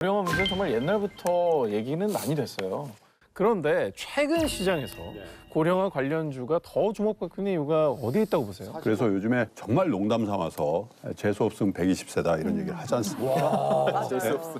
고령화 문제는 정말 옛날부터 얘기는 많이 됐어요. 그런데 최근 시장에서 고령화 관련주가 더 주목받고 있는 이유가 어디에 있다고 보세요? 그래서 요즘에 정말 농담 삼아서 재수 없으면 120세다 이런 얘기를 하지 않습니까?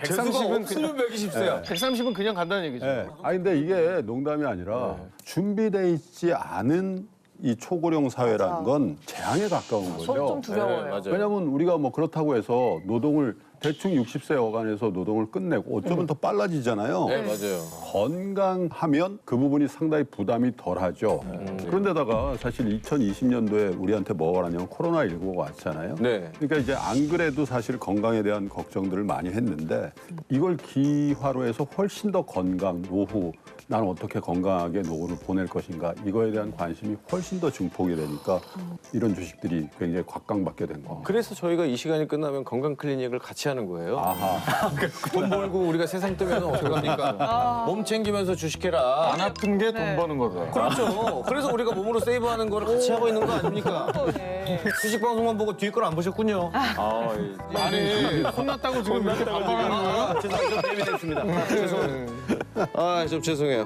재수가 없으면 120세야. 130은 그냥 간다는 얘기죠. 네. 아니 근데 이게 농담이 아니라 준비돼 있지 않은 이 초고령 사회라는 건 재앙에 가까운 거죠. 좀 두려워요. 왜냐하면 우리가 뭐 그렇다고 해서 노동을 대충 60세 어간에서 노동을 끝내고 어쩌면 더 빨라지잖아요. 네, 맞아요. 건강하면 그 부분이 상당히 부담이 덜하죠. 그런데다가 사실 2020년도에 우리한테 뭐가 왔냐면 코로나19가 왔잖아요. 네. 그러니까 이제 안 그래도 사실 건강에 대한 걱정들을 많이 했는데 이걸 기화로 해서 훨씬 더 건강, 노후, 나는 어떻게 건강하게 노후를 보낼 것인가 이거에 대한 관심이 훨씬 더 증폭이 되니까 이런 주식들이 굉장히 곽강받게 된 거. 그래서 저희가 이 시간이 끝나면 건강 클리닉을 같이 하는 거예요. 아하. 돈 벌고 우리가 세상 뜨면 어떡합니까? 몸 챙기면서 주식해라. 안 아픈 게 돈 버는 거다. 그렇죠. 그래서 우리가 몸으로 세이브하는 거를 같이 하고 있는 거 아닙니까? 네. 주식 방송만 보고 뒤에 걸 안 보셨군요. 아니, 혼났다고 지금 이렇게 반발하는 거예요? 죄송합니다. 좀 예민했습니다. 죄송해요. 아, 좀 죄송해요.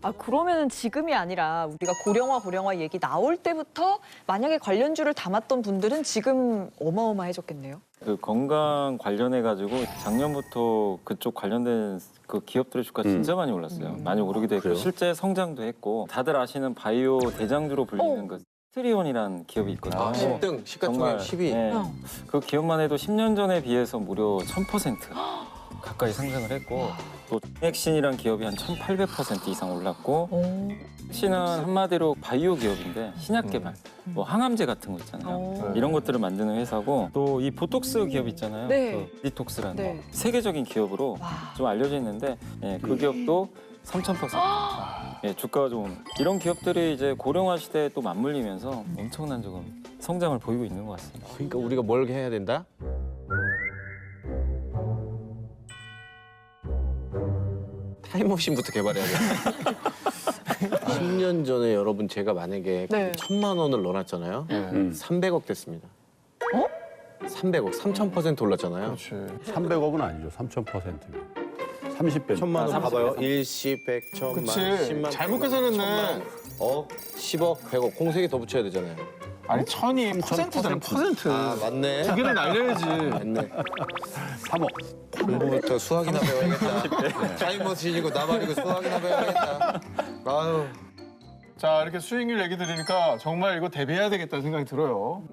아 그러면은 지금이 아니라 우리가 고령화 얘기 나올 때부터 만약에 관련주를 담았던 분들은 지금 어마어마해졌겠네요. 그 건강 관련해 가지고 작년부터 그쪽 관련된 그 기업들의 주가 진짜 많이 올랐어요. 많이 오르기도 했고 실제 성장도 했고 다들 아시는 바이오 대장주로 불리는 그 스트리온이라는 기업이 있거든요. 아, 10등, 시가총액 10위. 네, 그 기업만 해도 10년 전에 비해서 무려 1000% 가까이 상승을 했고 또 액신이란 기업이 한 1800% 이상 올랐고 액신은 한마디로 바이오 기업인데 신약 개발, 뭐 항암제 같은 거 있잖아요. 이런 것들을 만드는 회사고 또 이 보톡스 기업 있잖아요. 네. 그 디톡스라는 네. 세계적인 기업으로 와. 좀 알려져 있는데 그 기업도 3000%. 예, 주가가 좀 이런 기업들이 이제 고령화 시대에 또 맞물리면서 엄청난 조금 성장을 보이고 있는 것 같습니다. 그러니까 우리가 뭘 해야 된다? 타임머신부터 개발해야겠다. 10년 전에 여러분 제가 만약에 네. 1000만 원을 넣어놨잖아요. 300억 됐습니다. 300억, 3000% 올랐잖아요. 300억은 아니죠. 3000%면. 30배. 1000만 원 봐봐요. 일시, 100, 1000만, 그치. 10만, 잘못 100만, 계산했네. 1000만, 억, 10억, 100억. 공 3개 더 붙여야 되잖아요. 아니, 천이 퍼센트잖아, 퍼센트. 아, 맞네. 두 개를 날려야지. 맞네. 3억. 공부부터 수학이나 배워야겠다. 타임머신이고 나발이고 수학이나 배워야겠다. 아유. 자, 이렇게 수익률 얘기 들으니까 정말 이거 대비해야 되겠다는 생각이 들어요.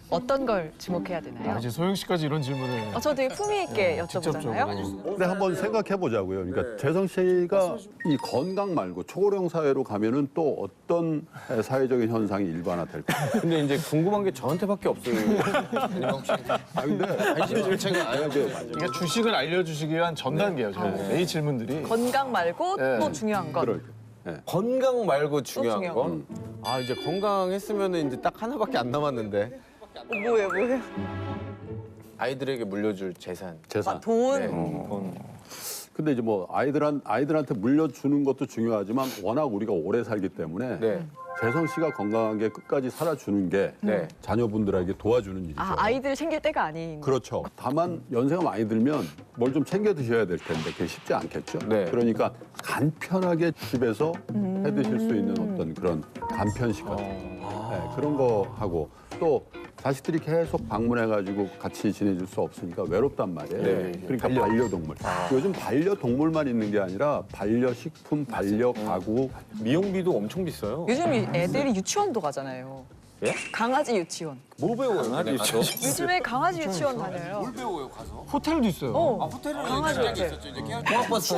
어떤 걸 주목해야 되나요? 이제 소영 씨까지 이런 질문을. 저 되게 품위 있게 여쭤보잖아요. 직접적으로. 근데 한번 생각해 보자고요. 그러니까 재성 씨가 이 건강 말고 초고령 사회로 가면은 또 어떤 사회적인 현상이 일반화될까요? 근데 이제 궁금한 게 저한테밖에 없어요. 아니면 혹시 아 근데 관심 줄체가 아니죠. 이게 주식을 알려주시기 위한 전 단계예요, 저는. 이 질문들이. 건강 말고 네. 또 중요한 건. 그럴 건강 말고 중요한 중요한 건? 아, 이제 건강했으면 이제 딱 하나밖에 안 남았는데. 뭐예요? 아이들에게 물려줄 재산. 재산. 아, 돈. 네. 근데 이제 뭐 아이들한테 물려주는 것도 중요하지만 워낙 우리가 오래 살기 때문에 네. 재성 씨가 건강하게 끝까지 살아주는 게 네. 자녀분들에게 도와주는 일이죠. 아 아이들 챙길 때가 아닌. 그렇죠. 다만 연세가 많이 들면 뭘 좀 챙겨 드셔야 될 텐데 그게 쉽지 않겠죠. 네. 그러니까 간편하게 집에서 해 드실 수 있는 어떤 그런 간편식 같은 네, 그런 거 하고 또 자식들이 계속 방문해가지고 같이 지내줄 수 없으니까 외롭단 말이에요. 네. 그러니까 반려동물. 요즘 반려동물만 있는 게 아니라 반려식품, 반려가구. 미용비도 엄청 비싸요. 요즘 애들이 유치원도 가잖아요. 예? 강아지 유치원. 뭐 배워요? 강아지 가서? 요즘에 강아지 유치원 다녀요. 배워요 가서? 호텔도 있어요. 호텔은 강아지 호텔. 통학버스.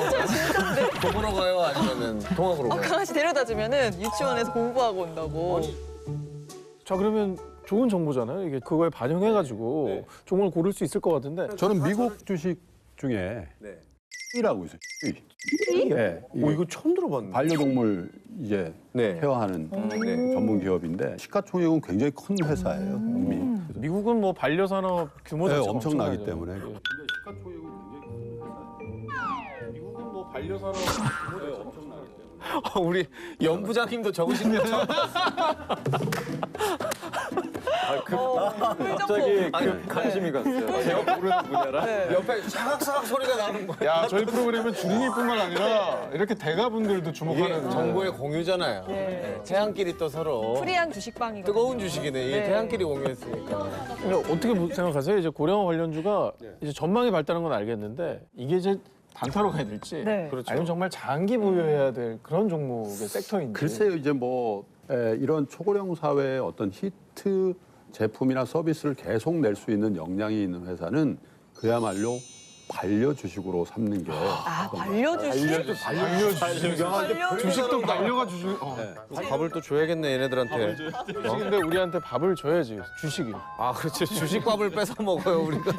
돈 보러 가요? 아니면은 통학으로 가요? 강아지 데려다 주면은 유치원에서 공부하고 온다고. 자, 그러면 좋은 정보잖아요. 이게 그거에 반영해가지고 종목을 고를 수 있을 것 같은데. 저는 미국 주식 중에 네. E라고 있어요. E. 네, 이게 이거 처음 들어봤는데. 반려동물 이제 네. 케어하는 네. 전문 기업인데 시가총액은 굉장히 큰 회사예요. 이미. 그래서 미국은 뭐 반려산업 규모 네, 자체가 엄청나기 엄청나죠. 때문에. 근데 시가총액은 굉장히 큰 회사예요. 미국은 뭐 반려산업 규모가 엄청나기 때문에. 우리 연부장님도 적으신 것처럼. 갑자기 관심이 갔어요. 제가 모르는 분야라. 옆에 사각사각 소리가 나는 거야. 야, 저희 프로그램은 주린이뿐만 아니라 이렇게 대가분들도 이게 주목하는 정보의 공유잖아요. 네. 태양끼리 또 서로 프리한 주식방이거든요. 뜨거운 주식이네. 이게 네. 태양끼리 공유했으니까. 그러니까 어떻게 생각하세요? 이제 고령화 관련주가 이제 전망이 밝다는 건 알겠는데 이게 이제 단타로 가야 될지 네. 아니면 정말 장기 보유해야 될 그런 종목의 섹터인지. 글쎄요, 이제 뭐 이런 초고령 사회의 어떤 히트 제품이나 서비스를 계속 낼 수 있는 역량이 있는 회사는 그야말로 반려 주식으로 삼는 게 반려주식? 주식도 반려가 주식. 밥을 또 줘야겠네 얘네들한테. 주식인데 우리한테 밥을 줘야지 주식이. 아 그렇죠. 주식밥을 뺏어 먹어요 우리가.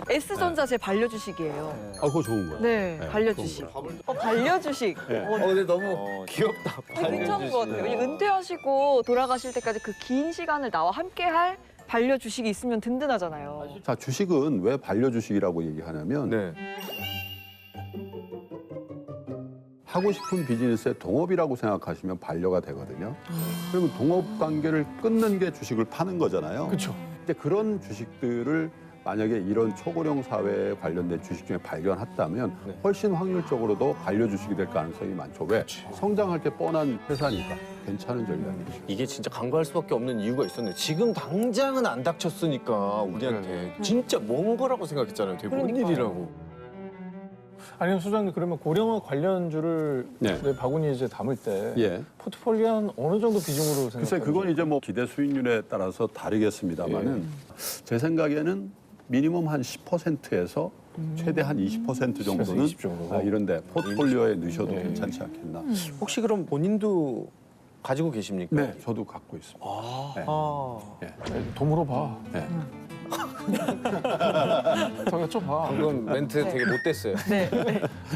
S전자 제 반려주식이에요. 그거 좋은 거예요. 네, 반려주식. 반려주식. 근데 너무 귀엽다. 괜찮은 것 같아요. 이 은퇴하시고 돌아가실 때까지 그 긴 시간을 나와 함께할 반려주식이 있으면 든든하잖아요. 자, 주식은 왜 반려 주식이라고 얘기하냐면 네. 하고 싶은 비즈니스의 동업이라고 생각하시면 반려가 되거든요. 그러면 동업 관계를 끊는 게 주식을 파는 거잖아요. 그렇죠. 이제 그런 주식들을 만약에 이런 초고령 사회에 관련된 주식 중에 발견했다면 훨씬 확률적으로도 반려 주식이 될 가능성이 많죠. 왜? 성장할 게 뻔한 회사니까 괜찮은 전략이죠. 이게 진짜 간과할 수밖에 없는 이유가 있었네. 지금 당장은 안 닥쳤으니까 우리한테 진짜 먼 거라고 생각했잖아요. 되게 먼 그러니까요. 일이라고. 아니면 소장님 그러면 고령화 관련주를 네. 바구니에 이제 담을 때 예. 포트폴리오 한 어느 정도 비중으로 생각하세요? 글쎄 그건 이제 뭐 기대 수익률에 따라서 다르겠습니다만은 제 생각에는 미니멈 한 10%에서 최대 한 20% 정도는 20 정도가? 이런데 포트폴리오에 넣으셔도 괜찮지 않겠나. 혹시 그럼 본인도 가지고 계십니까? 네, 저도 갖고 있습니다. 더 물어봐. 네. 더 여쭤봐. 방금 멘트 되게 못됐어요. 네.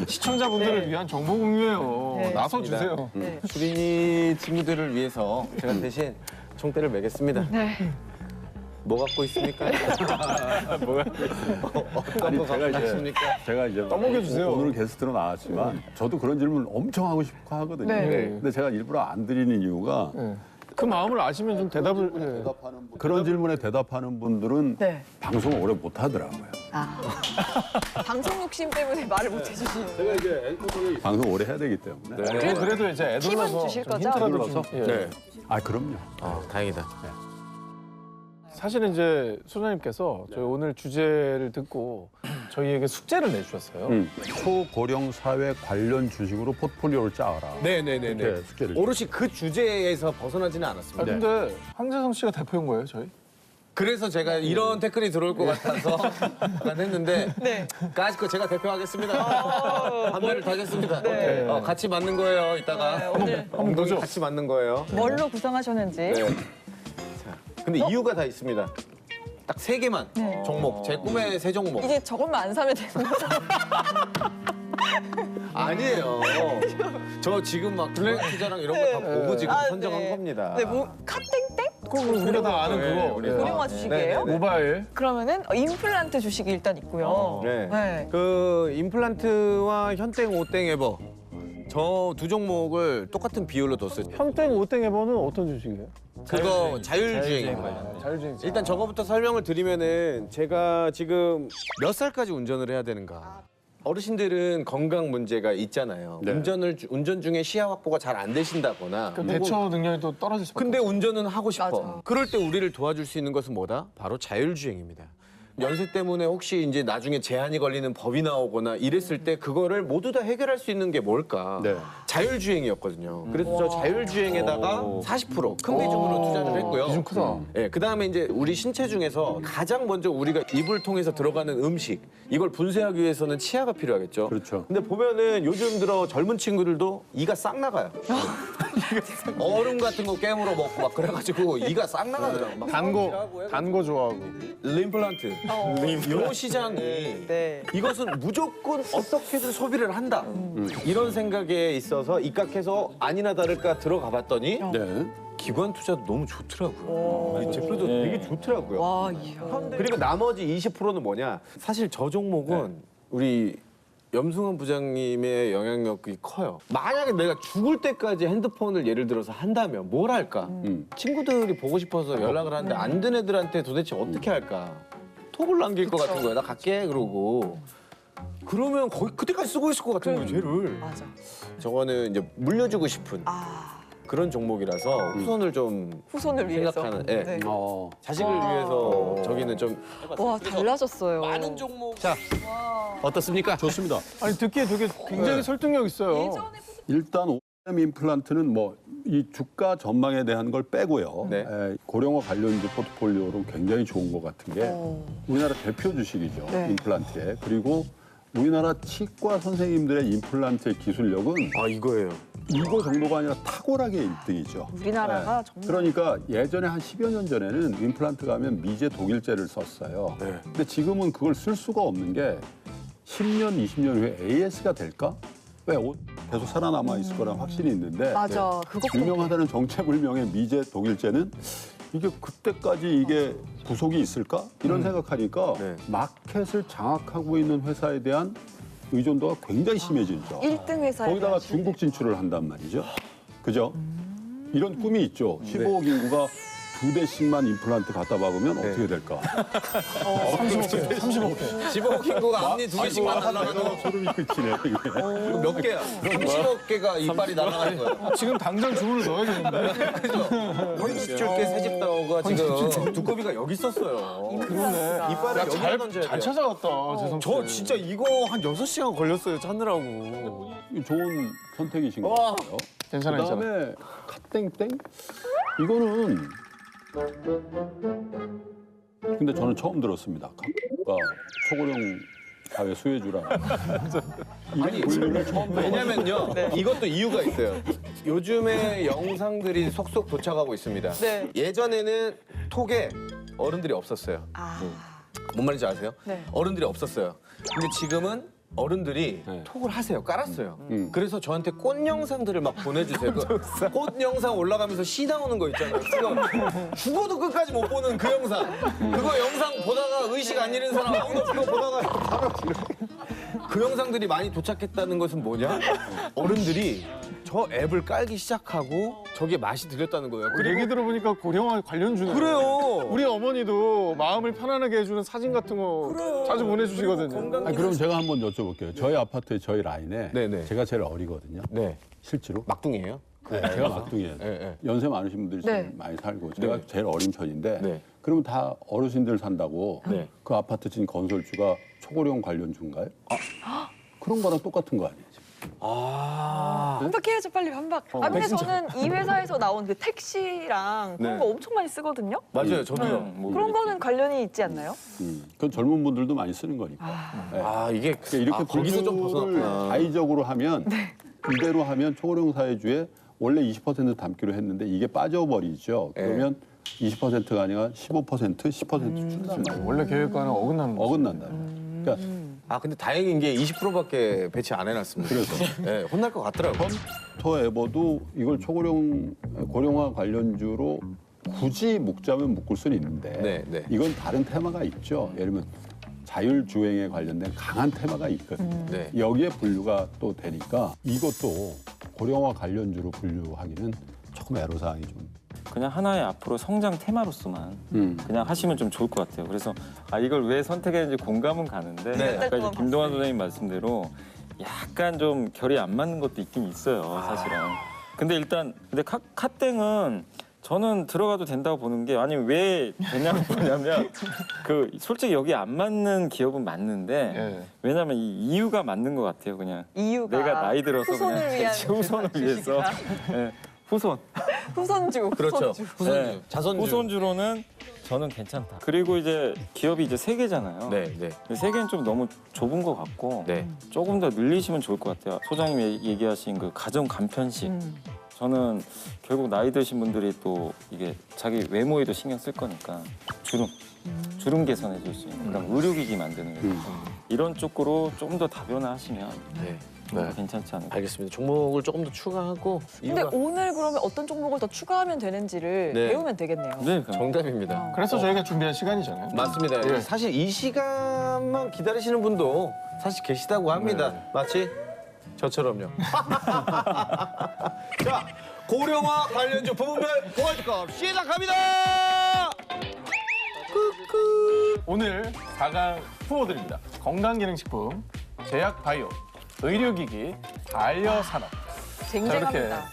시청자분들을 위한 정보 공유예요. 네. 나서 주세요. 네. 수린이 친구들을 위해서 제가 대신 총대를 매겠습니다. 네. 뭐 갖고 있습니까? 어떤 거 갖고 있습니까? 제가 이제 떠먹여주세요. 오늘 게스트로 나왔지만 저도 그런 질문 엄청 하고 싶고 하거든요. 네. 근데 제가 일부러 안 드리는 이유가 그 마음을 아시면 좀 대답을. 네. 그런 질문에 대답하는 분들은 네. 방송을 오래 못 하더라고요. 방송 욕심 때문에 말을 못 해주시는. 방송 오래 해야 되기 때문에. 그래도 이제 팁은 애들러서 주실 좀 거죠? 힌트라도 애들러서? 좀. 예. 네. 아, 그럼요. 다행이다. 사실은 이제 소장님께서 저희 오늘 주제를 듣고 저희에게 숙제를 내주셨어요. 초고령 사회 관련 주식으로 포트폴리오를 짜라. 네네네네. 이렇게 숙제를 오롯이 그 주제에서 벗어나지는 않았습니다. 아, 근데 황재성 씨가 대표인 거예요, 저희? 그래서 제가 이런 태클이 들어올 것 같아서 약간 했는데 네. 까짓 제가 대표하겠습니다. 판매를 타겠습니다. 네. 같이 맞는 거예요, 이따가. 오늘 한번 보죠. 같이 맞는 거예요. 뭘로 구성하셨는지. 네. 자, 근데 이유가 다 있습니다. 딱 3개만 종목, 제 꿈의 3종목. 이제 저것만 안 사면 되는 거죠? 아니에요. 저 지금 막 블랙 투자랑 이런 거 다 보고 지금 선정한 겁니다. 네, 뭐 카땡땡? 그거 우리가 다 아는 그거. 고령화 주식이에요? 모바일. 그러면은 임플란트 주식이 일단 있고요. 네. 그 임플란트와 현땡, 오땡, 에버 저 두 종목을 똑같은 비율로 뒀어요. 현땡, 오땡 에버는 어떤 주식이에요? 그거 자율주행입니다. 자율주행. 일단 저거부터 설명을 드리면은 제가 지금 몇 살까지 운전을 해야 되는가? 어르신들은 건강 문제가 있잖아요. 네. 운전 중에 시야 확보가 잘 안 되신다거나. 그 대처 능력이 또 떨어질 수밖에 근데 운전은 하고 싶어. 맞아. 그럴 때 우리를 도와줄 수 있는 것은 뭐다? 바로 자율주행입니다. 연세 때문에 혹시 이제 나중에 제한이 걸리는 법이 나오거나 이랬을 때 그거를 모두 다 해결할 수 있는 게 뭘까? 네. 자율주행이었거든요. 그래서 저 자율주행에다가 40%큰 비중으로 투자를 했고요. 비중 크다. 네, 그다음에 이제 우리 신체 중에서 가장 먼저 우리가 입을 통해서 들어가는 음식 이걸 분쇄하기 위해서는 치아가 필요하겠죠. 그렇죠. 근데 보면은 요즘 들어 젊은 친구들도 이가 싹 나가요. 얼음 같은 거 깨물어 먹고 막 그래가지고 이가 싹 나가더라고. 막 단 거 좋아하고. 림플란트. 요 시장이 네. 이것은 무조건 어떻게든 소비를 한다. 이런 생각에 있어서 입각해서 아니나 다를까 들어가 봤더니 네. 기관 투자도 너무 좋더라고요. 이 제표도 되게 좋더라고요. 와, 이야. 그리고 나머지 20%는 뭐냐? 사실 저 종목은 우리 염승환 부장님의 영향력이 커요. 만약에 내가 죽을 때까지 핸드폰을 예를 들어서 한다면 뭘 할까? 친구들이 보고 싶어서 연락을 하는데 안 된 애들한테 도대체 어떻게 할까? 톡을 남길 것 같은 거야. 나 갈게 그러고. 그러면 거의 그때까지 쓰고 있을 것 같은 거예요, 쟤를. 맞아. 저거는 이제 물려주고 싶은 그런 종목이라서 후손을 좀 후손을 위해서. 생각하는. 예. 네. 자식을 위해서 저기는 좀 와 달라졌어요. 많은 종목. 자, 어떻습니까? 좋습니다. 아니 듣기에 되게 굉장히 설득력 있어요. 일단 OEM 임플란트는 뭐 이 주가 전망에 대한 걸 빼고요. 네. 고령화 관련주 포트폴리오로 굉장히 좋은 것 같은 게 우리나라 대표 주식이죠. 네. 임플란트에. 그리고 우리나라 치과 선생님들의 임플란트의 기술력은 아, 이거예요. 이거 정도가 아니라 탁월하게 1등이죠. 우리나라가 정말 그러니까 예전에 한 10여 년 전에는 임플란트 가면 미제 독일제를 썼어요. 네. 근데 지금은 그걸 쓸 수가 없는 게 10년, 20년 후에 AS가 될까? 왜 계속 살아남아 있을 거란 확신이 있는데 맞아. 그거 유명하다는 정체불명의 미제 독일제는 이게 그때까지 이게 부속이 있을까? 이런 생각하니까 네. 마켓을 장악하고 있는 회사에 대한 의존도가 굉장히 심해지죠. 1등 회사에 거기다가 대한 중국 진출을 한단 말이죠. 그죠? 이런 꿈이 있죠. 15억 인구가 2대씩만 임플란트 갖다 박으면 어떻게 될까? 35개. 15억 인구가 앞니 두 개씩만 날아가는 소름이 끼치네. 이게. 이거 몇 개야? 30억 개가 이빨이 날아가는 거야. 지금 당장 주문을 넣어야겠는데. 허니줄게 새집다오가 지금 두꺼비가 여기 있었어요. 그러네. 이빨을 여기 잘 던져야 돼요. 찾아갔다, 재성 씨. 저 진짜 이거 한 6시간 걸렸어요, 찾느라고. 좋은 선택이신 것 같아요. 괜찮아, 괜찮아. 그다음에 갓땡땡? 이거는 근데 저는 처음 들었습니다. 가 초고령 사회 수혜주라. 아니, 분류를 처음 들어. 왜냐면요, 이것도 이유가 있어요. 요즘에 영상들이 속속 도착하고 있습니다. 네. 예전에는 톡에 어른들이 없었어요. 뭔 말인지 아세요? 네. 어른들이 없었어요. 근데 지금은 어른들이 네. 톡을 하세요. 깔았어요. 그래서 저한테 꽃 영상들을 막 보내주세요. 꽃 영상 올라가면서 시 나오는 거 있잖아요. 그거 죽어도 끝까지 못 보는 그 영상. 그거 영상 보다가 의식 안 잃은 사람 아무도 그거 보다가 바로 그 영상들이 많이 도착했다는 것은 뭐냐? 어른들이 저 앱을 깔기 시작하고 저게 맛이 들렸다는 거예요. 그 얘기 들어보니까 고령화 관련주네. 그래요. 우리 어머니도 마음을 편안하게 해주는 사진 같은 거 자주 보내주시거든요. 그럼 제가 한번 여쭤볼게요. 저희 아파트에 저희 라인에 네네. 제가 제일 어리거든요. 네. 실제로. 막둥이에요? 네, 제가 막둥이에요. 네. 연세 많으신 분들이 네. 제일 많이 살고 제가 제일 어린 편인데 네. 그러면 다 어르신들 산다고 네. 그 아파트 진 건설주가 초고령 관련주인가요? 그런 거랑 똑같은 거 아니에요? 반박해야죠 빨리 반박. 근데 저는 이 회사에서 나온 그 택시랑 그런 네. 거 엄청 많이 쓰거든요. 맞아요. 저도요. 뭐 그런 거는 관련이 있지 않나요? 그건 젊은 분들도 많이 쓰는 거니까. 네. 아, 이게 그러니까 이렇게 거기서 좀 분류를 벗어났구나. 자의적으로 하면 이대로 하면 초고령 사회주에 원래 20% 담기로 했는데 이게 빠져버리죠. 그러면 20%가 아니라 15%, 10% 준단 말이에요. 원래 계획과는 어긋나는 거죠. 어긋난다. 그러니까 아, 근데 다행인 게 20%밖에 배치 안 해놨습니다. 그래서 네, 혼날 것 같더라고요. 컴퓨터에버도 이걸 고령화 관련주로 굳이 묶자면 묶을 수는 있는데 네, 네. 이건 다른 테마가 있죠. 예를 들면 자율주행에 관련된 강한 테마가 있거든요. 네. 여기에 분류가 또 되니까 이것도 고령화 관련주로 분류하기는 조금 애로사항이 좀. 그냥 하나의 앞으로 성장 테마로서만 그냥 하시면 좀 좋을 것 같아요. 그래서 이걸 왜 선택했는지 공감은 가는데 네. 아까 이제 김동완 선생님 말씀대로 약간 좀 결이 안 맞는 것도 있긴 있어요, 사실은. 근데 일단 카땡은 저는 들어가도 된다고 보는 게 아니 왜 되냐고 보냐면 그 솔직히 여기 안 맞는 기업은 맞는데 예. 왜냐면 이 이유가 맞는 것 같아요, 그냥. 이유가 내가 나이 들어서 후손을 그냥 위한 후손을 위해서 예, 후손. 후손주. 그렇죠. 후손주. 후손주. 네. 자손주. 후손주로는 저는 괜찮다. 그리고 이제 기업이 이제 3개잖아요. 네, 네. 근데 3개는 좀 너무 좁은 것 같고 네. 조금 더 늘리시면 좋을 것 같아요. 소장님이 얘기하신 그 가정 간편식. 저는 결국 나이 드신 분들이 또 이게 자기 외모에도 신경 쓸 거니까 주름 개선해 줄 수 있는 그다음 의료기기 만드는 거 이런 쪽으로 좀 더 다변화하시면 네. 네. 괜찮지 않을까. 알겠습니다. 종목을 조금 더 추가하고 근데 이유가 오늘 그러면 어떤 종목을 더 추가하면 되는지를 네. 배우면 되겠네요. 네, 그럼. 정답입니다. 그래서 저희가 준비한 시간이잖아요. 맞습니다. 예. 사실 이 시간만 기다리시는 분도 사실 계시다고 합니다. 네. 마치 저처럼요. 자, 고령화 관련주 부분별 월드컵 시작합니다. 오늘 4강 후보들입니다. 건강기능식품, 제약바이오, 의료기기, 반려산업. 쟁쟁합니다.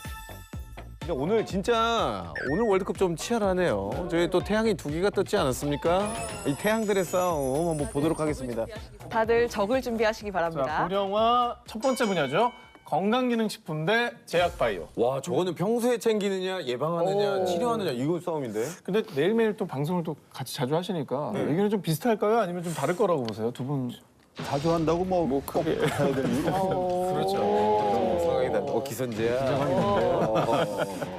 근데 오늘 진짜 오늘 월드컵 좀 치열하네요. 저희 또 태양이 두 개가 떴지 않았습니까? 이 태양들의 싸움 한번 보도록 하겠습니다. 다들 적을 준비하시기 자, 바랍니다. 고령화 첫 번째 분야죠. 건강기능식품 대 제약바이오. 와, 저거는 평소에 챙기느냐, 예방하느냐, 오. 치료하느냐 이거 싸움인데. 근데 매일매일 또 방송을 또 같이 자주 하시니까 얘기는 좀 비슷할까요? 아니면 좀 다를 거라고 보세요? 두 분. 자주 한다고 뭐 꼭 해야 될 이유가 없어요. 그렇죠. 상황이다. 기선제야.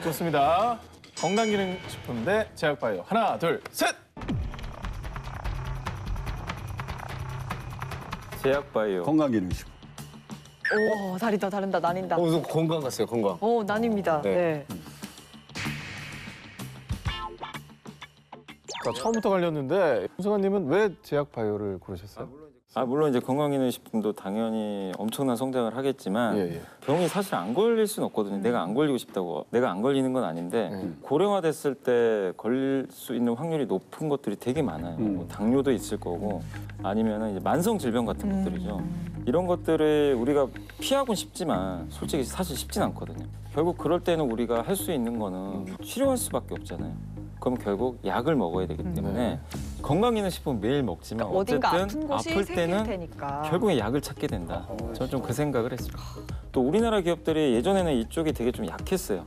좋습니다. 건강기능식품 대 제약바이오. 하나, 둘, 셋! 제약바이오. 건강기능식품. 오, 다르다, 다른다, 나뉜다. 무슨 건강 같아요, 건강. 오, 나뉩니다. 네. 네. 자, 처음부터 갈렸는데 홍승환님은 왜 제약바이오를 고르셨어요? 물론 이제 건강기능식품도 당연히 엄청난 성장을 하겠지만 예. 병이 사실 안 걸릴 수는 없거든요. 내가 안 걸리고 싶다고. 내가 안 걸리는 건 아닌데 고령화됐을 때 걸릴 수 있는 확률이 높은 것들이 되게 많아요. 뭐 당뇨도 있을 거고 아니면은 이제 만성 질병 같은 것들이죠. 이런 것들을 우리가 피하고는 싶지만 솔직히 사실 쉽진 않거든요. 결국 그럴 때는 우리가 할 수 있는 거는 치료할 수밖에 없잖아요. 그럼 결국 약을 먹어야 되기 때문에 건강기능식품 매일 먹지만 어딘가 아픈 어쨌든 곳이 아플 생길 때는 테니까. 결국에 약을 찾게 된다. 저는 좀 그 생각을 했습니다. 또 우리나라 기업들이 예전에는 이쪽이 되게 좀 약했어요.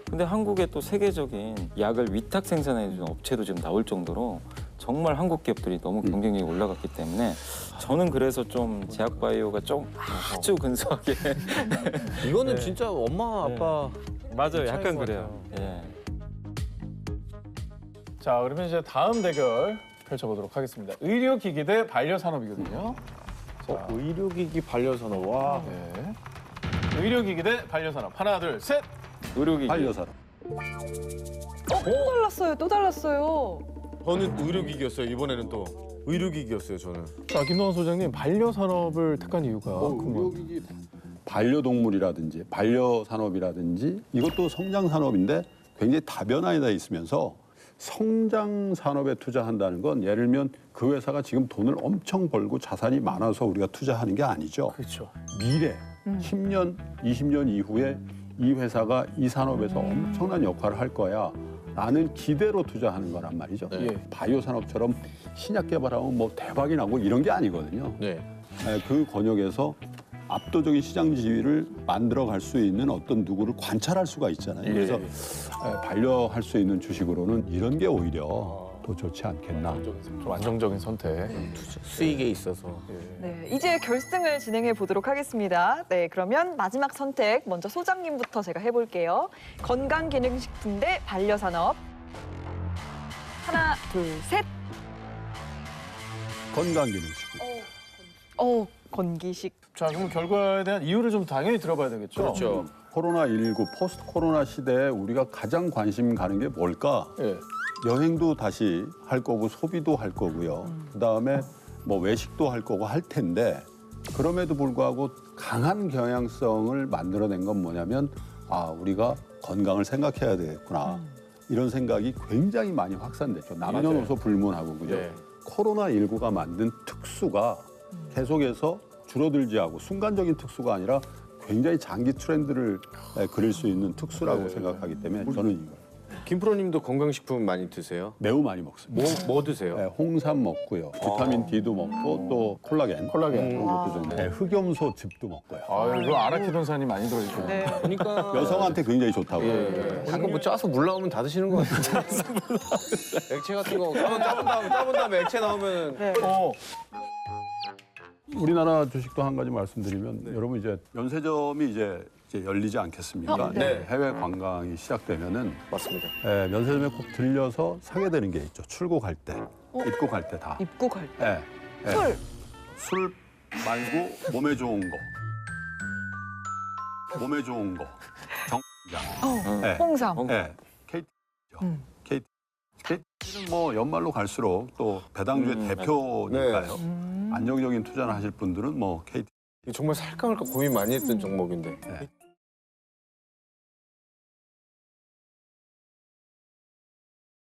근데 한국에 또 세계적인 약을 위탁 생산해주는 업체도 지금 나올 정도로 정말 한국 기업들이 너무 경쟁력이 올라갔기 때문에 저는 그래서 좀 제약바이오가 좀 아주 근소하게 이거는 진짜 엄마, 아빠. 맞아요. 차이인 약간 것 그래요. 예. 자, 그러면 이제 다음 대결 펼쳐보도록 하겠습니다. 의료기기 대 반려산업이거든요. 자, 의료기기 반려산업. 와. 네. 의료기기 대 반려산업. 하나, 둘, 셋! 의료기기. 반려사람. 또 달랐어요, 또 달랐어요. 저는 의료기기였어요. 이번에는 또 의료기기였어요. 저는. 자, 김동완 소장님, 반려산업을 택한 이유가 궁금합니다. 의료기기 반려동물이라든지 반려산업이라든지 이것도 성장산업인데 굉장히 다변화에 다 있으면서 성장산업에 투자한다는 건 예를 들면 그 회사가 지금 돈을 엄청 벌고 자산이 많아서 우리가 투자하는 게 아니죠. 그렇죠. 미래 10년, 20년 이후에 이 회사가 이 산업에서 엄청난 역할을 할 거야. 라는 기대로 투자하는 거란 말이죠. 네. 바이오 산업처럼 신약 개발하면 뭐 대박이 나고 이런 게 아니거든요. 네. 그 권역에서 압도적인 시장 지위를 만들어 갈 수 있는 어떤 누구를 관찰할 수가 있잖아요. 예. 그래서 반려할 수 있는 주식으로는 이런 게 오히려 더 좋지 않겠나. 좀 안정적인 선택. 수익에 있어서. 네, 이제 결승을 진행해 보도록 하겠습니다. 네, 그러면 마지막 선택 먼저 소장님부터 제가 해볼게요. 건강기능식품 대 반려산업. 하나, 둘, 셋. 건강기능식품. 건기식. 자, 그럼 결과에 대한 이유를 좀 당연히 들어봐야 되겠죠? 그렇죠. 코로나19 포스트 코로나 시대에 우리가 가장 관심 가는 게 뭘까? 예. 여행도 다시 할 거고 소비도 할 거고요. 그다음에 뭐 외식도 할 거고 할 텐데 그럼에도 불구하고 강한 경향성을 만들어낸 건 뭐냐면 우리가 건강을 생각해야 되겠구나. 이런 생각이 굉장히 많이 확산됐죠. 남녀노소 불문하고 그죠. 네. 코로나19가 만든 특수가 계속해서 줄어들지 않고 순간적인 특수가 아니라 굉장히 장기 트렌드를 그릴 수 있는 특수라고 생각하기 때문에 저는 이거 김프로님도 건강식품 많이 드세요? 매우 많이 먹습니다. 뭐 드세요? 네, 홍삼 먹고요. 비타민 D도 먹고 또 콜라겐 그런 것도 좀. 네, 흑염소 즙도 먹고요. 아, 이거 아라키돈산이 많이 들어있고. 네. 그러니까 여성한테 굉장히 좋다고. 이거 뭐 짜서 물 나오면 다 드시는 거 같아요. 액체 같은 거 짜본 다음에 액체 나오면 네. 우리나라 주식도 한 가지 말씀드리면 여러분 이제 면세점이 이제 열리지 않겠습니까? 네. 해외 관광이 시작되면은 맞습니다. 면세점에 꼭 들려서 사게 되는 게 있죠. 출국할 때, 입국할 때 다. 입국할 때. 술 말고 몸에 좋은 거. 몸에 좋은 거. 정장. 네. 홍삼. 네. KT죠. KT는 뭐 연말로 갈수록 또 배당주의 대표니까요. 안정적인 투자를 하실 분들은 뭐 KT. 정말 살까 말까 고민 많이 했던 종목인데. 네.